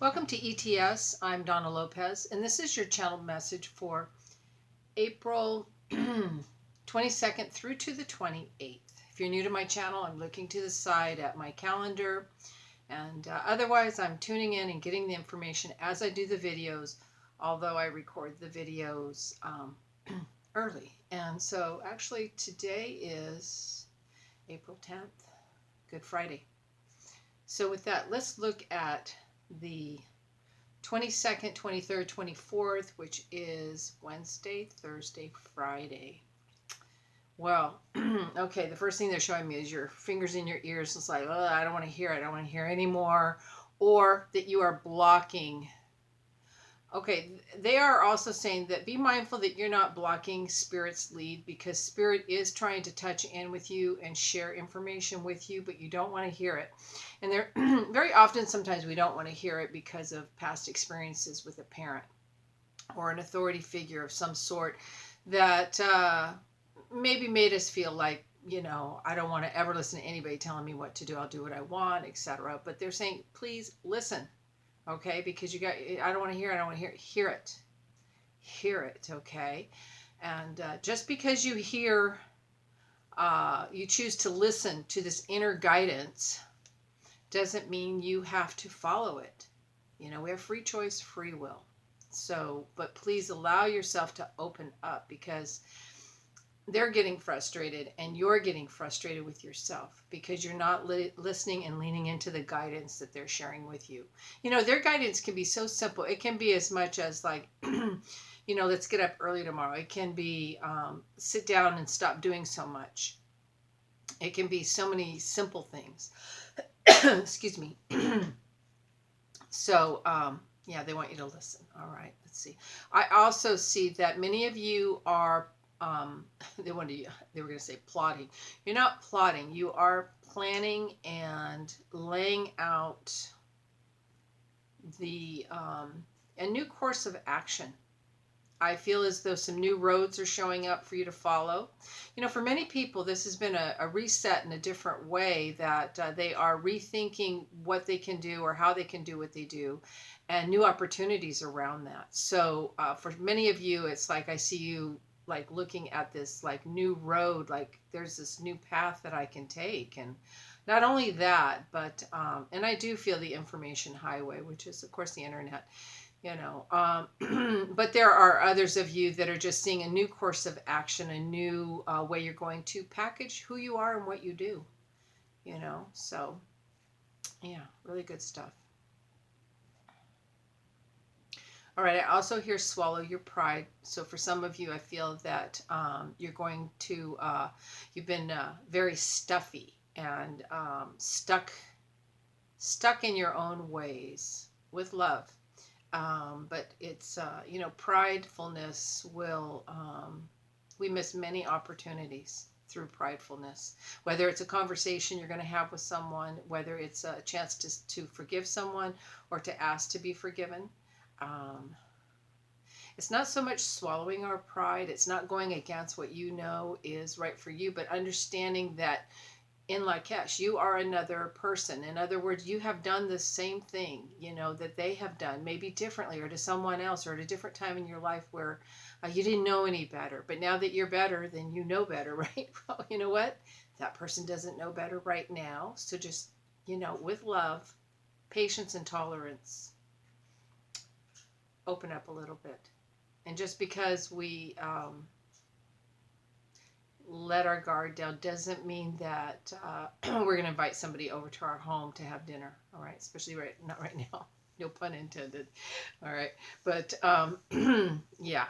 Welcome to ETS. I'm Donna Lopez, and this is your channel message for April 22nd through to the 28th. If you're new to my channel, I'm looking to the side at my calendar, and otherwise I'm tuning in and getting the information as I do the videos, although I record the videos early. And so actually today is April 10th, Good Friday. So with that, let's look at the 22nd, 23rd, 24th, which is Wednesday, Thursday, Friday. Well, okay, the first thing they're showing me is your fingers in your ears. It's like, oh, I don't want to hear it. I don't want to hear anymore. Or that you are blocking. Okay, they are also saying that be mindful that you're not blocking Spirit's lead, because Spirit is trying to touch in with you and share information with you, but you don't want to hear it. And they're very often, sometimes we don't want to hear it because of past experiences with a parent or an authority figure of some sort that maybe made us feel like, I don't want to ever listen to anybody telling me what to do. I'll do what I want, etc. But they're saying, please listen. Okay, because I don't want to hear it. I don't want to hear it. Hear it, okay? And just because you you choose to listen to this inner guidance doesn't mean you have to follow it. We have free choice, free will. So, but please allow yourself to open up, because they're getting frustrated and you're getting frustrated with yourself because you're not listening and leaning into the guidance that they're sharing with you. Their guidance can be so simple. It can be as much as like, let's get up early tomorrow. It can be sit down and stop doing so much. It can be so many simple things. Excuse me. So, yeah, they want you to listen. All right, let's see. I also see that many of you are they were going to say plotting. You're not plotting. You are planning and laying out a new course of action. I feel as though some new roads are showing up for you to follow. For many people, this has been a reset in a different way, that they are rethinking what they can do or how they can do what they do, and new opportunities around that. So for many of you, it's like I see you like looking at this like new road, like there's this new path that I can take. And not only that, but and I do feel the information highway, which is of course the internet, but there are others of you that are just seeing a new course of action, a new way you're going to package who you are and what you do, so yeah, really good stuff. All right, I also hear swallow your pride. So for some of you, I feel that you're going to, you've been very stuffy and stuck in your own ways with love. But it's, pridefulness will, we miss many opportunities through pridefulness, whether it's a conversation you're going to have with someone, whether it's a chance to forgive someone or to ask to be forgiven. It's not so much swallowing our pride. It's not going against what is right for you, but understanding that in Lakesh, you are another person. In other words, you have done the same thing, that they have done, maybe differently or to someone else or at a different time in your life where you didn't know any better. But now that you're better, then you know better, right? Well, you know what? That person doesn't know better right now. So just, with love, patience, and tolerance, open up a little bit. And just because we let our guard down doesn't mean that we're going to invite somebody over to our home to have dinner. All right, especially not right now. No pun intended. All right, but yeah,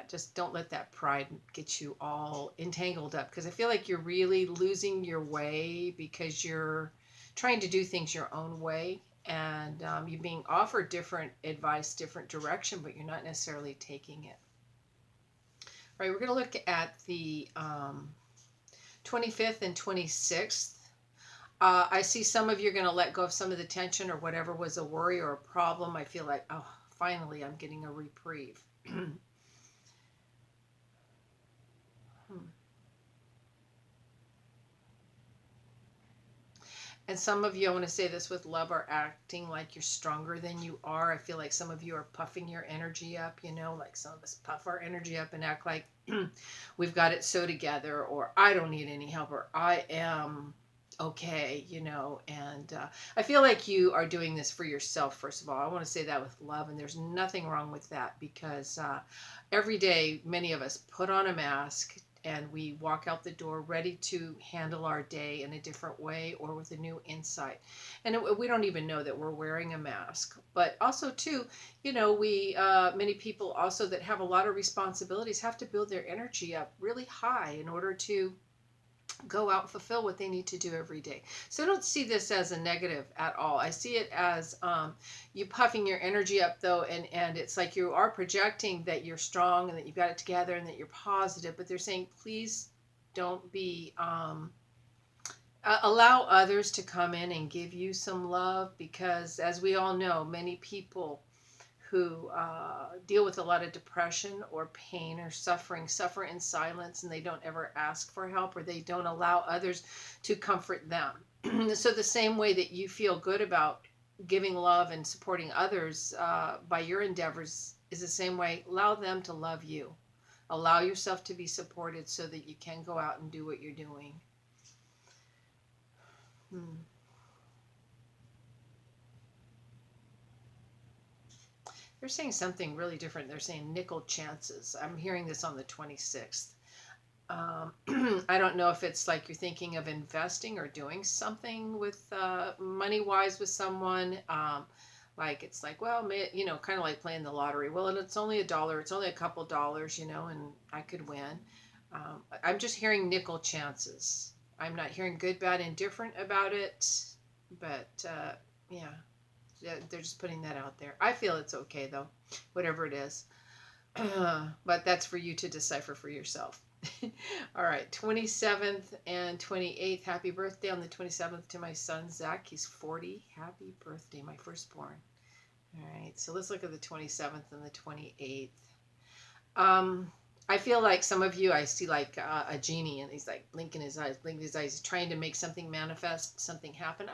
just don't let that pride get you all entangled up, because I feel like you're really losing your way because you're trying to do things your own way. And you're being offered different advice, different direction, but you're not necessarily taking it. All right, we're going to look at the 25th and 26th. I see some of you are going to let go of some of the tension or whatever was a worry or a problem. I feel like, oh, finally, I'm getting a reprieve. And some of you, I want to say this with love, are acting like you're stronger than you are. I feel like some of you are puffing your energy up, like some of us puff our energy up and act like we've got it so together, or I don't need any help, or I am okay, and I feel like you are doing this for yourself. First of all, I want to say that with love, and there's nothing wrong with that, because every day many of us put on a mask and we walk out the door ready to handle our day in a different way or with a new insight. And we don't even know that we're wearing a mask. But also too, we many people also that have a lot of responsibilities have to build their energy up really high in order to go out and fulfill what they need to do every day. So I don't see this as a negative at all. I see it as you puffing your energy up, though, and it's like you are projecting that you're strong and that you've got it together and that you're positive, but they're saying, please don't be, allow others to come in and give you some love, because as we all know, many people who deal with a lot of depression or pain or suffering suffer in silence, and they don't ever ask for help, or they don't allow others to comfort them. So the same way that you feel good about giving love and supporting others by your endeavors is the same way. Allow them to love you. Allow yourself to be supported so that you can go out and do what you're doing. They're saying something really different. They're saying nickel chances. I'm hearing this on the 26th. I don't know if it's like you're thinking of investing or doing something with money-wise with someone. Like it's like, well, kind of like playing the lottery. Well, and it's only $1. It's only a couple dollars, and I could win. I'm just hearing nickel chances. I'm not hearing good, bad, indifferent about it. But yeah. They're just putting that out there. I feel it's okay, though, whatever it is. But that's for you to decipher for yourself. All right, 27th and 28th. Happy birthday on the 27th to my son, Zach. He's 40. Happy birthday, my firstborn. All right, so let's look at the 27th and the 28th. I feel like some of you, I see like a genie, and he's like blinking his eyes, trying to make something manifest, something happen.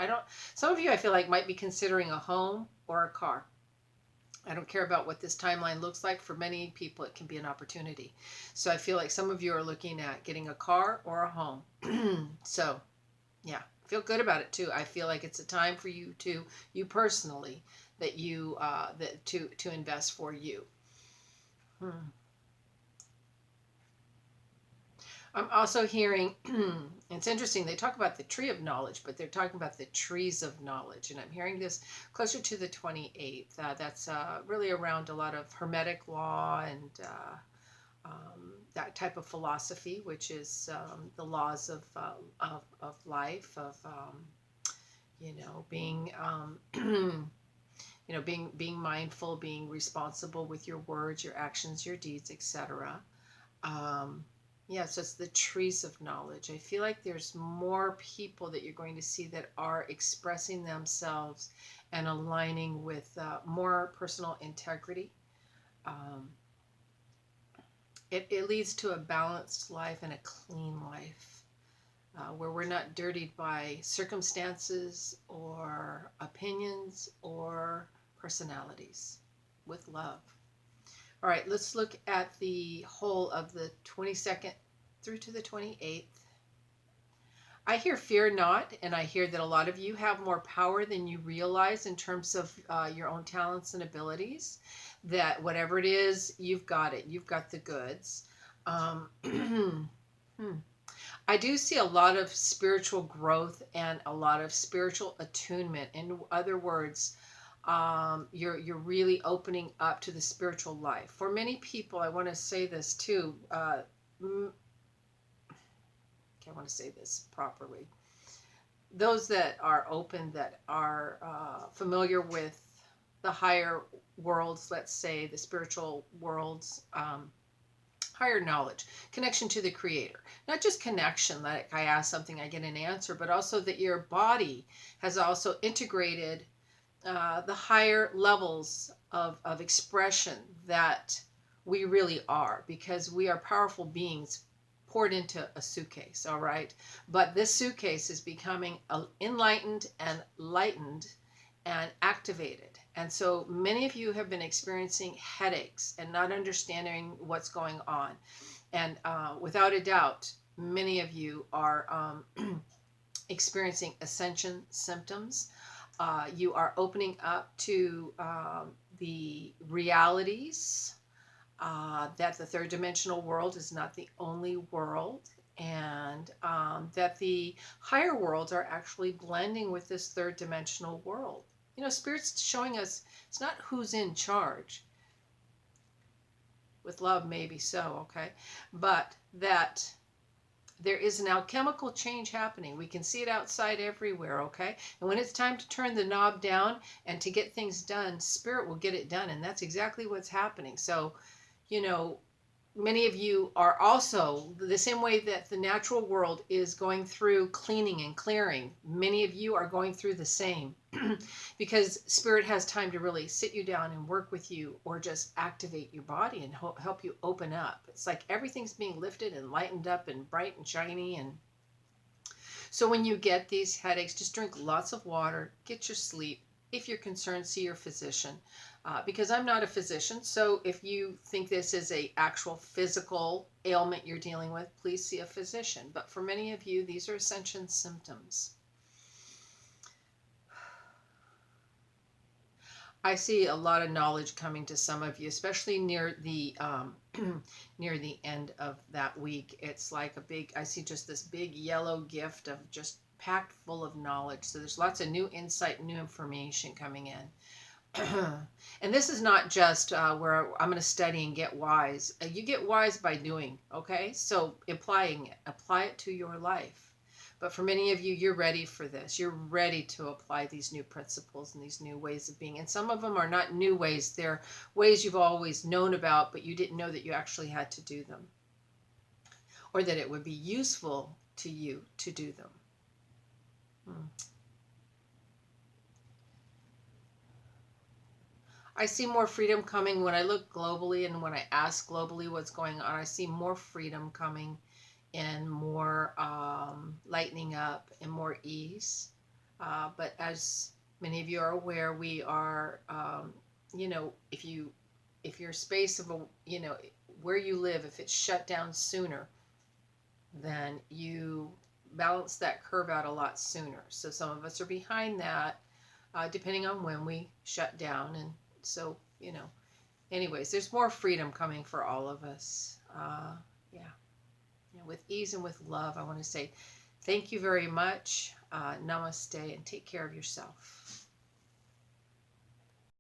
Some of you I feel like might be considering a home or a car. I don't care about what this timeline looks like. For many people, it can be an opportunity. So I feel like some of you are looking at getting a car or a home. So yeah, feel good about it too. I feel like it's a time for you personally, that to invest for you. I'm also hearing, it's interesting, they talk about the tree of knowledge, but they're talking about the trees of knowledge. And I'm hearing this closer to the 28th. That's really around a lot of hermetic law and that type of philosophy, which is the laws of life, of, being, being mindful, being responsible with your words, your actions, your deeds, etc. Yeah, so it's the trees of knowledge. I feel like there's more people that you're going to see that are expressing themselves and aligning with more personal integrity. It leads to a balanced life and a clean life where we're not dirtied by circumstances or opinions or personalities, with love. All right, let's look at the whole of the 22nd through to the 28th. I hear fear not, and I hear that a lot of you have more power than you realize in terms of your own talents and abilities, that whatever it is, you've got it. You've got the goods. I do see a lot of spiritual growth and a lot of spiritual attunement. In other words, you're really opening up to the spiritual life. For many people, I want to say this too. I want to say this properly. Those that are open, that are familiar with the higher worlds, let's say the spiritual worlds, higher knowledge, connection to the Creator. Not just connection, like I ask something, I get an answer, but also that your body has also integrated the higher levels of expression that we really are, because we are powerful beings poured into a suitcase, all right? But this suitcase is becoming enlightened and lightened and activated. And so many of you have been experiencing headaches and not understanding what's going on. And without a doubt, many of you are experiencing ascension symptoms. You are opening up to the realities that the third dimensional world is not the only world, and that the higher worlds are actually blending with this third dimensional world. You know, Spirit's showing us it's not who's in charge. With love, maybe so, okay? But that there is an alchemical change happening. We can see it outside everywhere, okay? And when it's time to turn the knob down and to get things done, Spirit will get it done. And that's exactly what's happening. So, you know, many of you are also the same way that the natural world is going through cleaning and clearing. Many of you are going through the same because Spirit has time to really sit you down and work with you, or just activate your body and help you open up. It's like everything's being lifted and lightened up and bright and shiny. And so when you get these headaches, just drink lots of water, get your sleep. If you're concerned, see your physician. Because I'm not a physician, so if you think this is a actual physical ailment you're dealing with, please see a physician. But for many of you, these are ascension symptoms. I see a lot of knowledge coming to some of you, especially near the near the end of that week. It's like I see just this big yellow gift of just packed full of knowledge. So there's lots of new insight, new information coming in. And this is not just where I'm going to study and get wise. You get wise by doing, okay? So apply it to your life. But for many of you, you're ready for this. You're ready to apply these new principles and these new ways of being. And some of them are not new ways. They're ways you've always known about, but you didn't know that you actually had to do them, or that it would be useful to you to do them. I see more freedom coming when I look globally, and when I ask globally what's going on, I see more freedom coming and more lightening up and more ease. But as many of you are aware, we are, you know, if your space of, you know, where you live, if it's shut down sooner, then you balance that curve out a lot sooner. So some of us are behind that, depending on when we shut down. And so, you know, anyways, there's more freedom coming for all of us. Yeah. With ease and with love, I want to say thank you very much. Namaste, and take care of yourself.